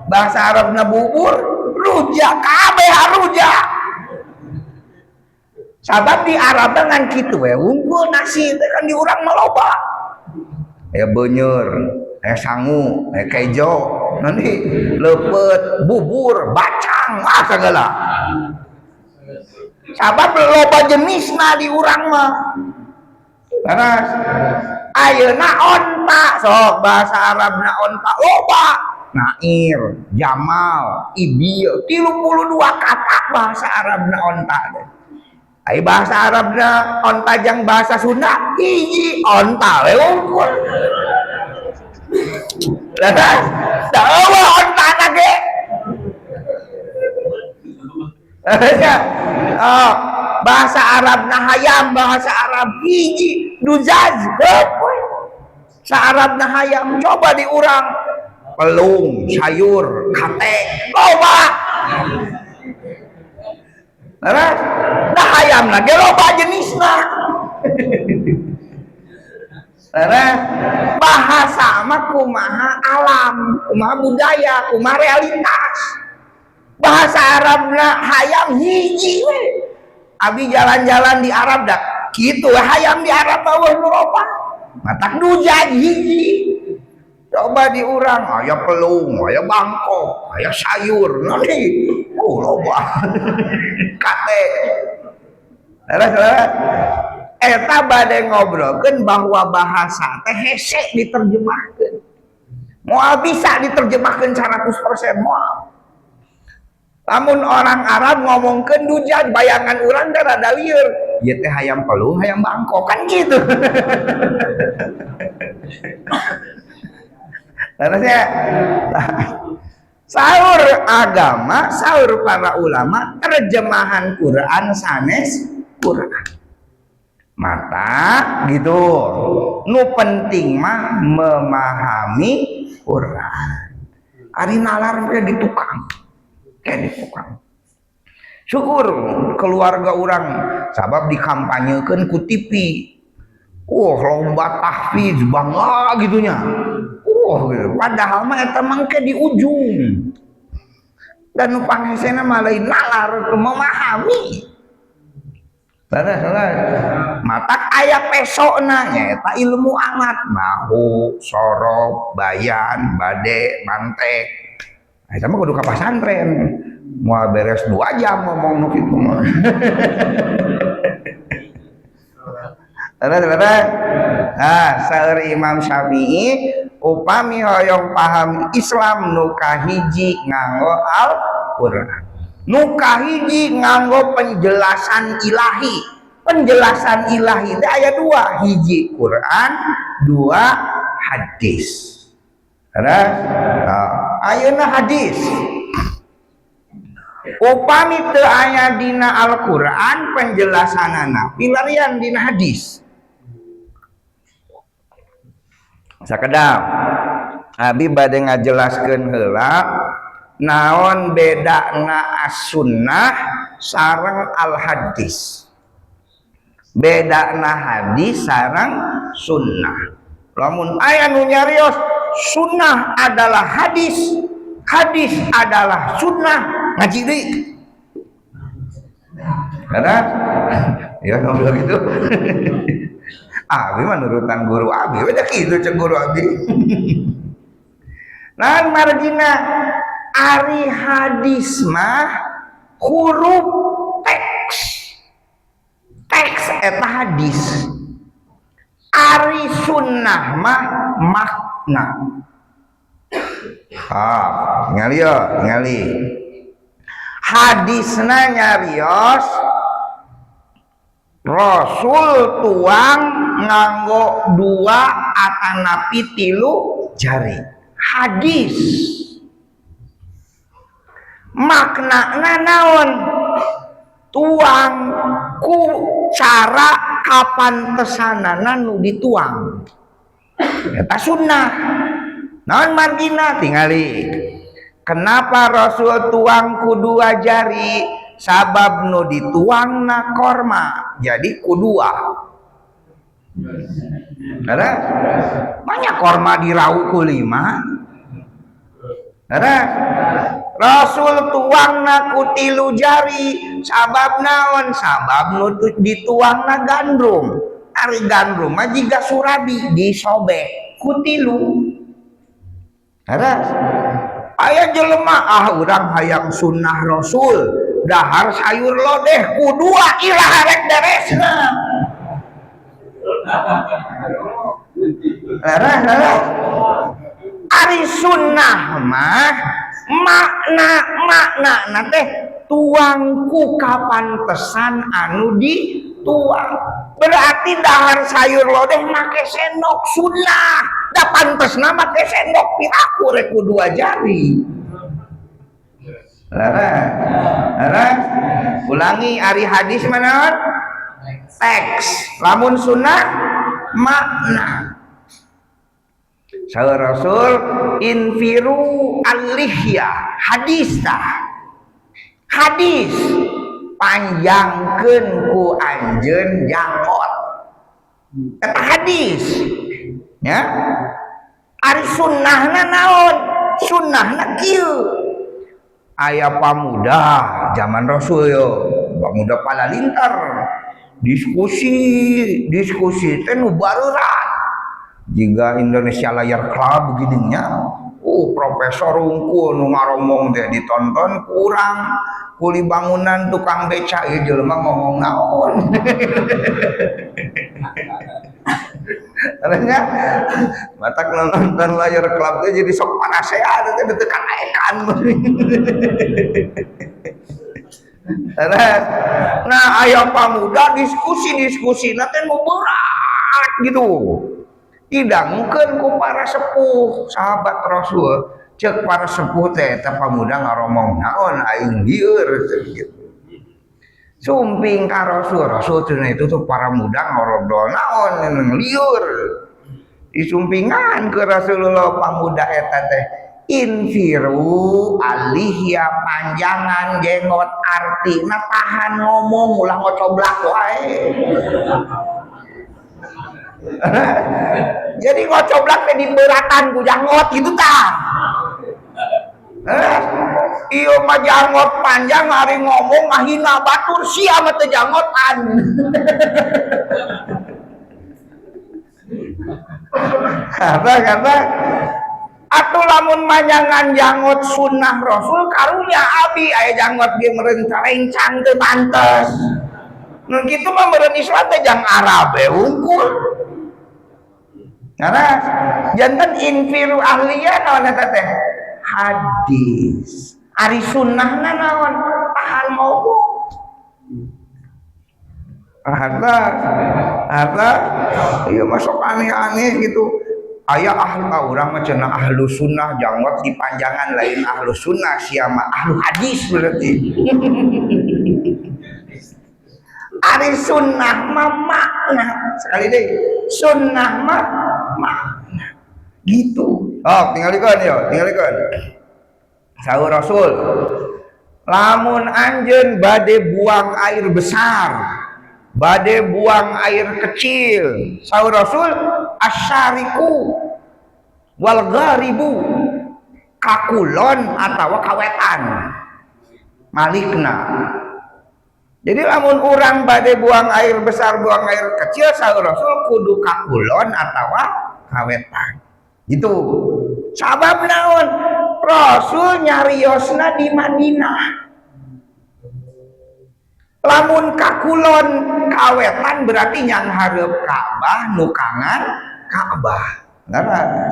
Bahasa Arabna bubur ruja, kabeh haruja. Sabab di Arab ngan kitu we unggul nasi teh kan di urang mah loba. Aya beunyeur, aya sangu, aya kejo, nanti leupeut, bubur, bacang, sagala. Sabab loba jenisna di urang mah. Terus ayeuna onta sok bahasa Arabna onta loba. Nair, Jamal, Ibil, 32 kata bahasa Arabna onta deh. Ai bahasa Arabna onta jeung bahasa Sunda hiji onta we unggul. Lah dawa ontana ge. Bahasa Arabna hayam, bahasa Arab hiji duzaz. Sa Arabna hayam coba diurang pelung, sayur, kate, loba. Nah hayam lagi loba jenisna. Bahasa mah kumaha alam, kumaha budaya, kumaha realitas. Bahasa Arabna hayam hiji we. Abi jalan-jalan di Arab dah kitu hayam di Arab mah weuh nu loba. Matak dujaj hiji. Coba diurang aya pelung, aya bangkok, aya sayur, nanti loba. Kate. Eta bade ngobrolkeun bahwa bahasa teh hese diterjemahkeun. Moal bisa diterjemahkeun 100% moal. Lamun orang Arab ngomongkeun dujaj bayangan urang teh rada lieur. Ieu teh hayam pelung, hayam bangkok kan gitu. Harusnya sahur agama, sahur para ulama, terjemahan Quran sanes Quran. Mata gitu. Nu penting mah memahami Quran. Ari nalar ke di tukang. Kayak di tukang. Syukur keluarga orang sabab dikampanyekeun ku TV. Lomba tahfiz bangga gitunya. Gitu. Padahal mah eta mangke di ujung. Dan nu panghesena mah lain nalar memahami. Salah matak aya pesona nyaeta ilmu alat nahu sorop bayan bade mantek eta mah kudu ka pasantren moal beres 2 jam ngomong nu kitu mah nah saeur Imam Syafi'i upami hoyong paham Islam nu kahiji nganggo Al-Qur'an nu kahiji nganggo penjelasan ilahi. Penjelasan ilahi itu aya 2, hiji Quran, 2 hadis. Ayeuna hadis. Upami teu aya dina Al-Qur'an penjelasanana, pilarian dina hadis. Sakedap abi bade ngajelaskeun heula naon bedana as-sunnah sareng al-hadis. Bedana hadis sareng sunnah. Lamun aya nu nyarios sunnah adalah hadis, hadis adalah sunnah, ngaji deui. Karena ya ngobrol gitu. Abi mah nurutan guru abi, beda kitu cek guru abi. Nah margina ari hadis mah huruf teks eta hadis, ari sunnah mah makna. Ngali hadisna nyarios Rasul tuang nganggo 2 atanapi 3 jari. Hadis maknana naon? Tuang ku cara kapantesanana nu dituang eta sunnah. Naon margina tingali kenapa Rasul tuang ku 2 jari? Sabab nu dituangna korma jadi ku 2. Ada banyak korma dirau ku 5. Ada Rasul tuangna ku 3 jari sabab naon? Sabab nu dituangna gandrum. Ari gandrum mah jiga surabi disobek ku 3. Ada aya jelema urang hayang sunnah Rasul dahar sayur lodeh ku 2 ilah rek beresna. Ari sunnah mah makna teh tuang ku kapantesan anu dituang. Berarti dahar sayur lodeh make sendok sunnah, da pantesna make sendok piraku rek ku 2 jari. Ulangi ari hadis mana? Teks. Lamun sunnah makna. Saur Rasul infiru al-lihya hadis tah. Hadis panjangkeun ku anjeun jangkot. Eta hadis. Ya. Ari sunnahna naon? Sunnahna kieu. Aya pamuda zaman Rasul yo, pamuda palalintar diskusi teh nu bareurat jiga Indonesia Layar Club begininya. Profesor unggul nu ngaromong teh ditonton kurang kuli bangunan tukang beca ieu jelema ngomong naon. Karena matak nonton Layar Club teh jadi sok panasean teh tekan aekan. Nah aya pamuda diskusi teh nu berat gitu. Didangkeun ku para sepuh sahabat Rasul. Cek para sepuh teh eta pamuda ngaromong naon aing lieur gitu. Sumping ka Rasul cenah itu tuh para muda ngobrol naon liur. Disumpingan ke Rasulullah pamuda eta teh infiru alihya panjangan jenggot artina tahan ngomong ulah ngocoblak wae. Jadi ngocoblak teh dibeuratan ku janggot gitu tah. Iyo mah jangot panjang hari ngomong ngahina batur sia mah teu janggotan. Kata atuh lamun manjangan janggot sunnah Rasul karunya abi aya janggot ge meureun calencang teu pantes. Nu kitu mah meureun Islam teh jang Arab hungkul. Karena janten infiru ahliya naon eta teh? Hadis. Ari sunnahna naon? Tahan mogok. Harta iya masuk aneh-aneh gitu. Aya orang mah cenah ahlu sunnah janggot dipanjangan lain ahlu sunnah siapa ahlu hadis berarti. Ari sunnah mah makna sekali deh sunnah mah makna gitu. Oh tinggalikeun yo tinggalikeun. Sahur Rasul lamun anjeun bade buang air besar bade buang air kecil sahur Rasul asyariku wal gharibu kakulon atawa kawetan malikna. Jadi lamun orang bade buang air besar buang air kecil sahur Rasul kudu kakulon atawa kawetan gitu. Sabab naon? Rasul nyariosna di Madinah. Lamun kakulon kawetan berarti yang hareup Ka'bah nukangan Ka'bah. Laras.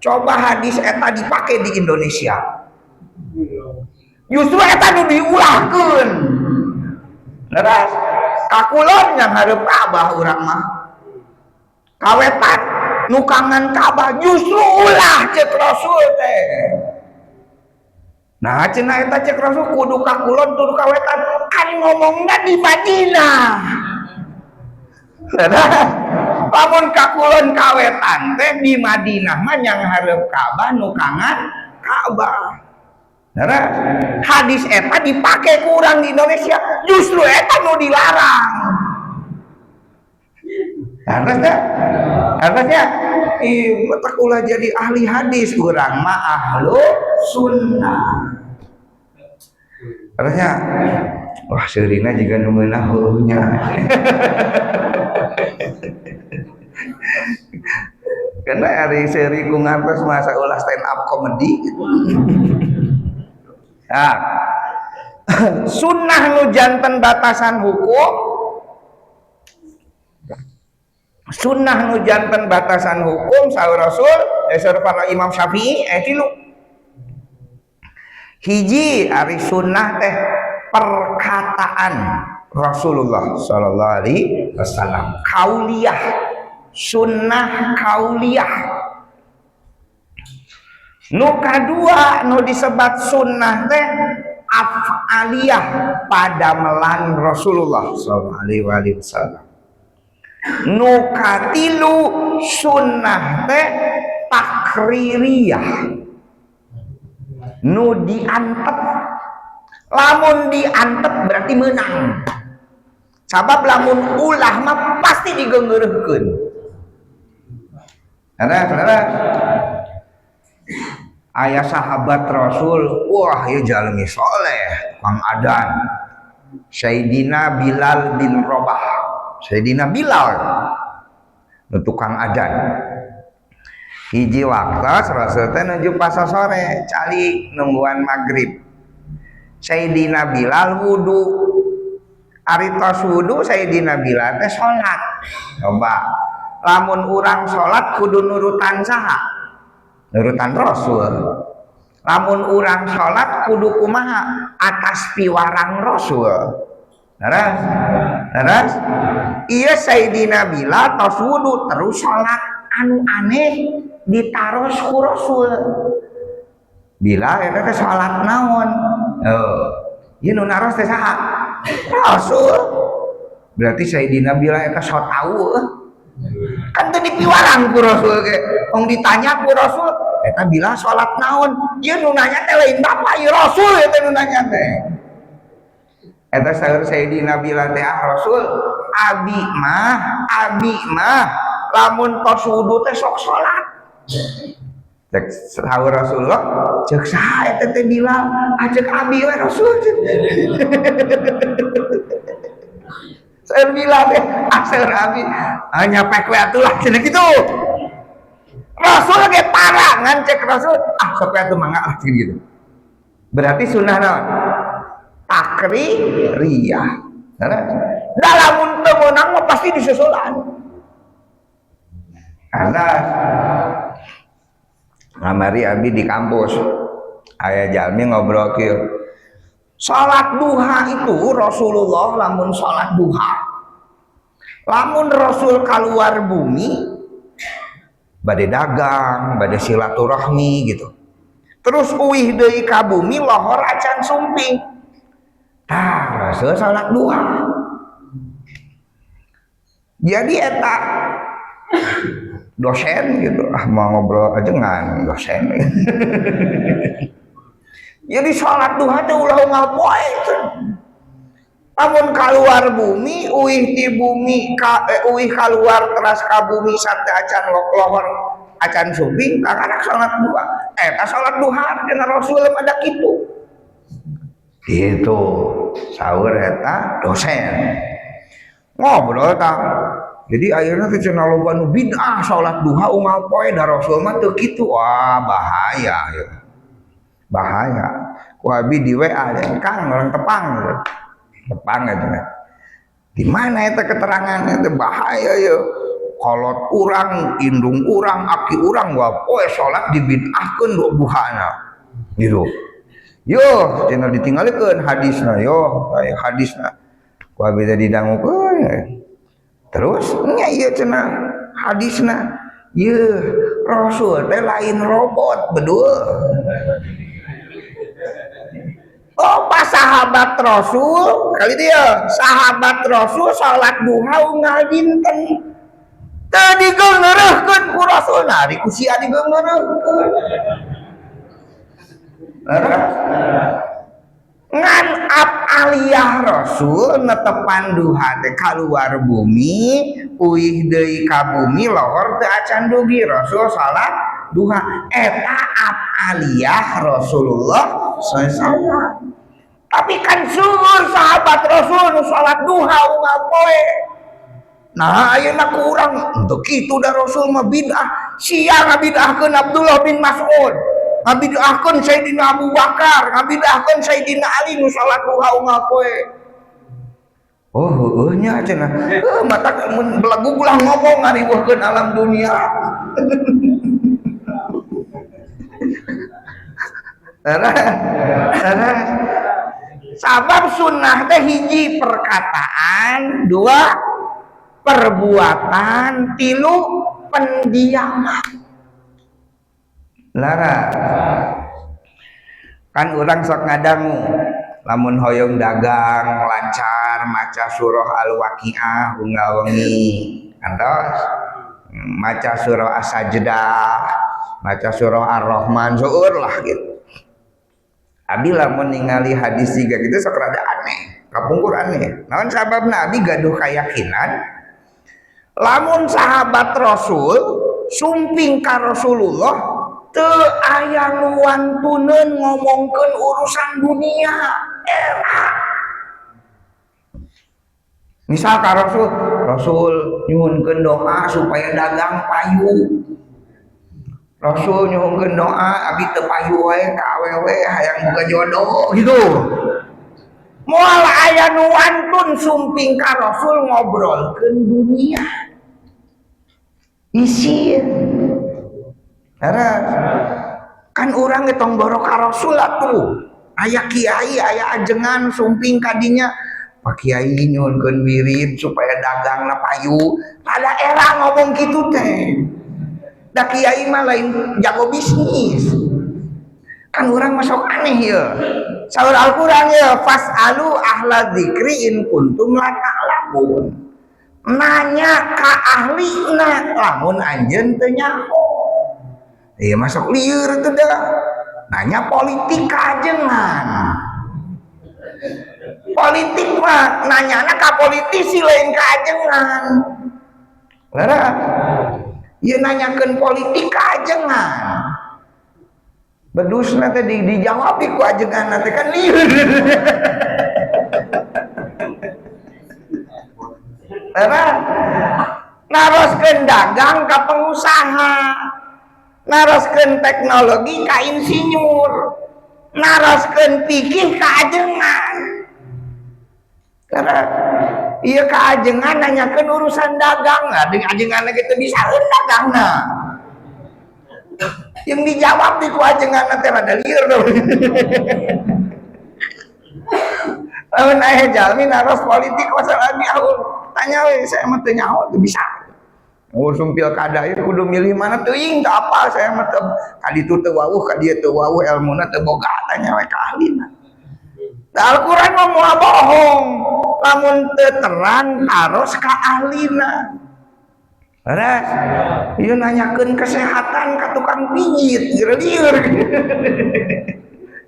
Coba hadis eta dipake di Indonesia. Justru eta nu diulahkeun. Laras. Kakulon yang hareup Ka'bah urang mah. Kawetan nukangan Ka'bah justru ulah cek Rasul teh. Nah cenah eta cek Rasul kudu kakulon kudu kawetan kan ngomongna di Madinah. Lamun kakulon kawetan teh di Madinah mah yang hareup Ka'bah nukangan Ka'bah. Nah, hadis eta dipake ku urang di Indonesia justru eta nu dilarang. Harusnya tak ulah jadi ahli hadis urang mah ahlu sunnah. Harusnya wah seurina juga nu meunah hulunya. Karena hari seri ku ngantos masa ulah stand up comedy. Nah, sunnah nu janten batasan hukum sunnah nu janten batasan hukum sahur Rasul sahur para Imam Syafi'i tilu. Hiji ari sunnah teh perkataan Rasulullah sallallahu alaihi wasallam kauliyah sunnah kauliyah. Nu kadua nu disebat sunnah teh af'aliyah padamelan Rasulullah sallallahu alaihi wasallam. Nu katilu sunnah teh takririyah nu diantep. Lamun diantep berarti menang. Sabab lamun ulah mah pasti digeungeureuhkeun. Saudara aya sahabat Rasul wah ieu jalmi soleh Kang Adan Sayyidina Bilal bin Rabah. Sayyidina Bilal tukang adan. Hiji waktu Rasul teh nuju pasar sore cali nungguan maghrib. Sayyidina Bilal wudu. Ari tos wudu Sayyidina Bilal teh salat. Coba lamun urang salat kudu nurutan saha? Nurutan Rasul. Lamun urang salat kudu kumaha? Atas piwarang Rasul. Terus iya Sayyidina Bilal tos wudu terus salat anu aneh ditaros ku Rasul. Bilal eta teh salat naon? Ieu nu naros teh saha? Rasul. Berarti Sayyidina Bilal eta sok tahu. Kan teu dipiwarang ku Rasul ge. Wong ditanya ku Rasul, eta Bilal salat naon? Ieu nu nanya teh lain bapak ieu Rasul eta nu nanya teh. Eta saeur Sayyidina Bilal teh Rasul abi mah lamun tos wudu teh sok salat cek sahur Rasulullah cek saha eta teh Bilal ajak abi we Rasul saya Bilal teh asal abi nyapek we atuh lah cenah kitu Rasul ge parangan cek Rasul sok we atuh mangga lah gitu berarti sunnah naon takririyah dalam teu meunang mah pasti disusulan karena ngamari abdi di kampus aya jalmi ngobrol kieu salat duha itu Rasulullah lamun salat duha lamun Rasul keluar bumi bade dagang bade silaturahmi gitu terus uih deui ka bumi lohor acan sumping tah Rasul salat duha jadi eta dosen gitu mau ngobrol aja ngan dosen jadi sholat duha teh ulah unggal poe lamun keluar bumi uih di bumi uih keluar teras ka bumi sate acan lohor acan sumping kakana sholat duha eta sholat duha dina Rasul pada kitu gitu saur eta dosen ngobrol tah jadi akhirnya cenah loba nu bid'ah salat duha unggal poe da Rasul mah teu kitu wah bahaya ya. Bahaya. Ku abi di WA Kang orang Tepang gitu. Tepang eta. Di mana eta keterangannya teh bahaya ya. Kolot urang, indung urang, aki urang wah poe salat dibid'ahkeun duhana. Gitu. Yo cenah ditinggalikeun hadisna yo aya hadisna. Ku abi teh didangukeun. Terus nya ieu cenah hadisna ieu Rasul teh lain robot betul oh pas sahabat Rasul kali dia sahabat Rasul salat duha unggal dinten teu digeungeureuhkeun ku Rasul nah ku sia digeungeureuhkeun ngan aliyah Rasul netepan duha teh keluar bumi uih deui ka bumi lohor teu acan dugi Rasul salat duha eta aliyah Rasulullah sallallahu tapi kan seueur sahabat Rasul nu salat duha unggal poe nah ayeuna kurang teu kitu da Rasul mah bid'ah sia ngabid'ahkeun Abdullah bin Mas'ud ngabid'ahkeun Sayyidina Abu Bakar, ngabid'ahkeun Sayyidina Ali nu salat duha unggal poe. Oh, heueuh nya cenah. Mata mun belagu ulah ngomong ngariweuhkeun alam dunia. Sabab sunnah teh hiji perkataan, dua perbuatan, tilu pendiaman. Lara kan orang sok ngadangu lamun hoyong dagang lancar maca surah Al-Waqiah unggal wengi kantos maca surah As-Sajdah maca surah Ar-Rahman seueur lah gitu abi lamun ningali hadis siga gitu sok rada aneh kapungkur aneh naon sababna abi gaduh kayakinan lamun sahabat Rasul sumping ka Rasulullah teu aya nuwantuneun ngomongkeun urusan dunia era misal ka Rasul nyuhunkeun doa supaya dagang payu Rasul nyuhunkeun doa abi teu payu wae ka awewe hayang boga jodoh gitu moal aya nuwantun sumping ka Rasul ngobrolkeun dunia isi kan orang getong boro ka Rasul atuh aya kiai aya ajengan sumping kadinya Pak Kiai nyuhunkeun wirid supaya dagangna payu pada era ngomong kitu teh da kiai mah lain jago bisnis kan orang masuk aneh ya saur Al-Qur'an ya fasalu ahla dzikri in kuntum la ta'lamun nanya ka ahlina lamun anjeun teu nyaho iya masuk liur itu dah nanya politik kajengan politik mah nanyana ka politisi lain kajengan lara iya nanyakeun politik kajengan bedusna teh dijawab ku ajengan teh kan lieur. Naroskeun dagang ka pengusaha, naroskeun teknologi ka insinyur, naroskeun pikih ka ajengan. Karena ieu ka ajengan nanyakeun urusan dagang, deung ajengan kitu bisa dagangna. Yang dijawab di ku ajengan teh rada lieur. Lamun aya jalmi naros politik masalah nyaho, tanya we saya mah teu nyaho teu bisa. Urusum pilkada ieu kudu milih mana teuing teu apal saya mah teu ka ditu teu wawuh ka dieu teu wawuh elmuna teu boga tanya we ka ahlina. Al-Qur'an mah moal bohong, lamun teu terang harus ka ahlina. Beres, ieu nanyakeun kesehatan ka tukang pijit, lieur.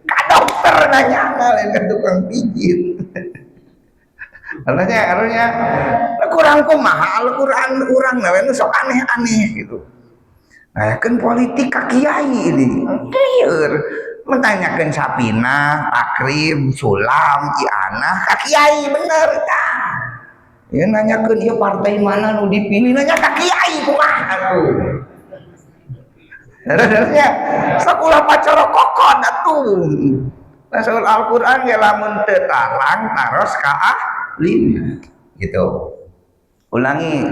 Ka dokter nanya lain ka tukang pijit. Harusnya kurang kumaha Al-Qur'an urang we nu sok aneh-aneh gitu. Nah, kan politik ka kiai ini. Lieur. Mentanyakeun Sapina, Takrib, Sulam, Ianah ka kiai bener tah. Ya nanyakeun ieu partai mana nu dipilih nanya ka kiai kumaha atuh. Harusnya sakulah pacara kokon atuh. Rasul Al-Qur'an ge lamun teu tarang taros ka ahlina gitu. Ulangi.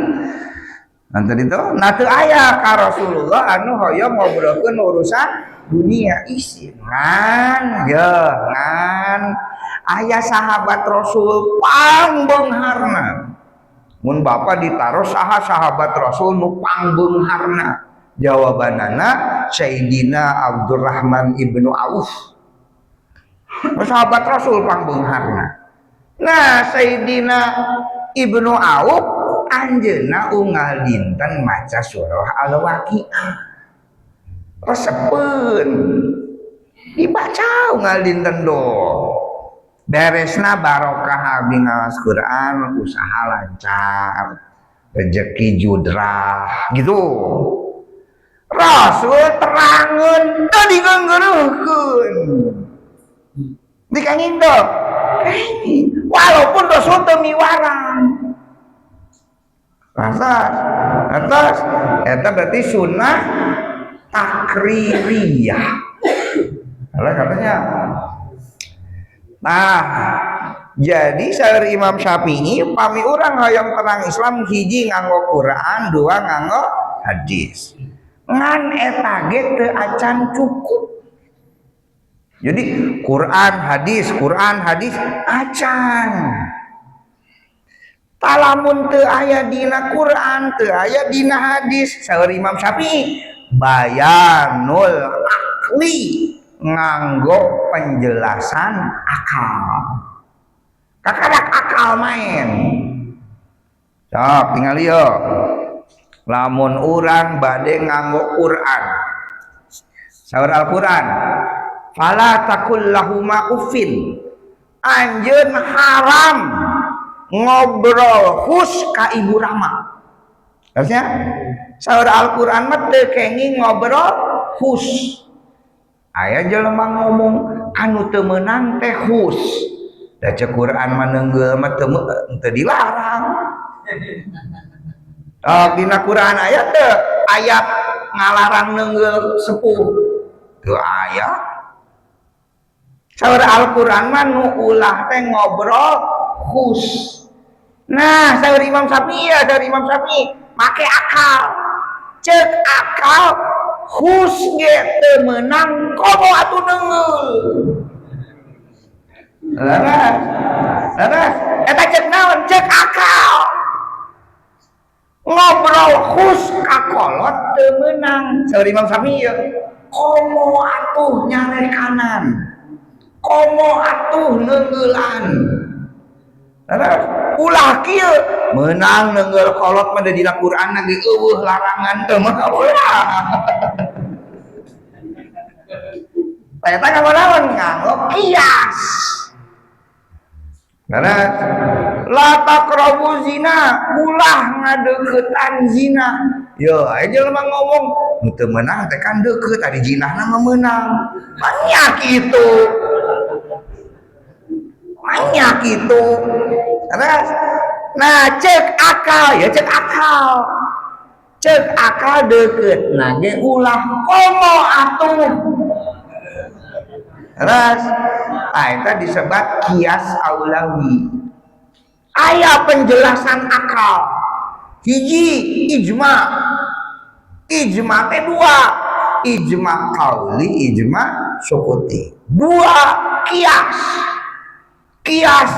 Nanti itu teu aya ka Rasulullah anu hoyong ngobrolkeun urusan dunia isi ngan aya sahabat Rasul pangbeungharna. Mun Bapak ditaruh saha sahabat Rasul nu pangbeungharna. Jawabanana Sayyidina Abdurrahman ibnu Auf. Sahabat Rasul pangbeungharna. Nah, Sayyidina Ibnu Auf anjeunna unggal dinten maca surah Al-Waqiah. Resepeun dibaca unggal dinten do. Beresna barokah abi ngaos Quran, usaha lancar, rezeki judrah gitu. Rasul terangeun teu digeunggeureukkeun. Dikangindo. Walaupun Rasul teu miwarang. Atas eta berarti sunnah takririyah. Kalau katanya nah, jadi saeur Imam Syafi'i pami urang hoyong terang Islam hiji nganggo Quran, dua nganggo hadis. Ngan eta ge teu acan cukup. Jadi Quran hadis acan. Talamun teu aya dina Quran, teu aya dina hadis, saeur Imam Syafi'i bayanul akli nganggo penjelasan akal. Kakadak akal main. Sok tinggal ieu. Lamun urang bade nganggo Quran. Saur Al-Qur'an. Fala taqul lahuma uffin. Anjeun haram ngobrol hus ka ibu Rama. Harusnya saur Al-Qur'an mah teu kengi ngobrol hus. Aya jelema ngomong anu teu meunang teh hus. Da ceuk Quran mah neungeul mah teu dilarang. Dina Quran aya teu ayat ngalarang neungeul sepuh. Teu aya. Saur Al-Qur'an mah nu ulah teh ngobrol hus. Nah, saur Imam Syafi'i make akal. Ceuk akal hus ge teu meunang komo atuh neungeul. Laras eta ceuk naon? Ceuk akal. Ngobrol hus ka kolot teu meunang. Saur Imam Syafi'i komo atuh nyare kanan. Komo atuh neunggeulan. Laras ulah kieu meunang neungeul kolot mah dina Quran lagi eueuh larangan teu mah ulah. Eta nganggo naon? Nganggo kias. Karena la taqrabu zina, ulah ngadeuketan zina. Yo, aja mah ngomong, teu menang teh kan deukeut tadi jinahna mah meunang. Banyak itu. Banyak itu. Terus nah cek akal ya cek akal. Cek akal deukeut nah ge ulah komo atuh. Terus eta disebut kias aulawi. Aya penjelasan akal. Hiji ijma. Ijma teh dua. Ijma qauli, ijma sukuti. Dua kias. Kias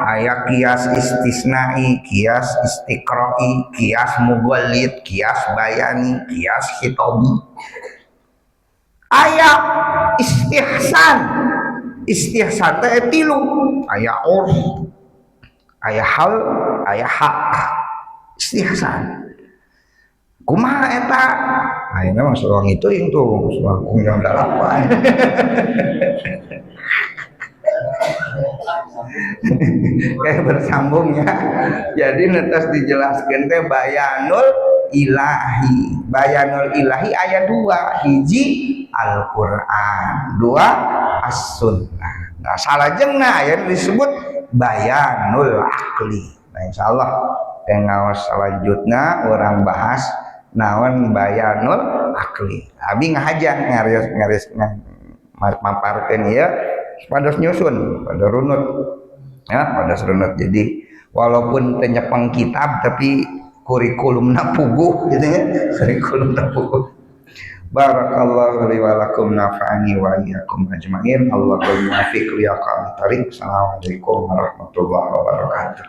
aya kias istisnai, kias istiqroi, kias mughalid, kias bayani, kias hitobi. Aya istihsan. Istihsan teh tilu. Aya urf, aya hal, aya hak. Istihsan. Kumaha eta? Ayeuna mah soal itu yang tuh, soal undang dalapan. Kayak bersambung ya. Jadi netes dijelaskan teh bayanul ilahi. Bayanul ilahi ayat 2, hiji Al-Qur'an, 2 As-Sunnah. Nah, salajengna aya disebut bayanul akli. Nah, insyaallah ngaos selanjutnya orang bahas naon bayanul akli. Abi ngahajan ngaris maparkeun ieu pada nyusun, pada runut. Ya, pada runut. Jadi walaupun tenyepeng kitab tapi kurikulumna puguh gitu ya. Kurikulumna puguh. Barakallahu li wa lakum nafa'ani wa iyyakum ajmain. Allahumma muwaffiq li aqwamit thariq. Assalamualaikum warahmatullahi wabarakatuh.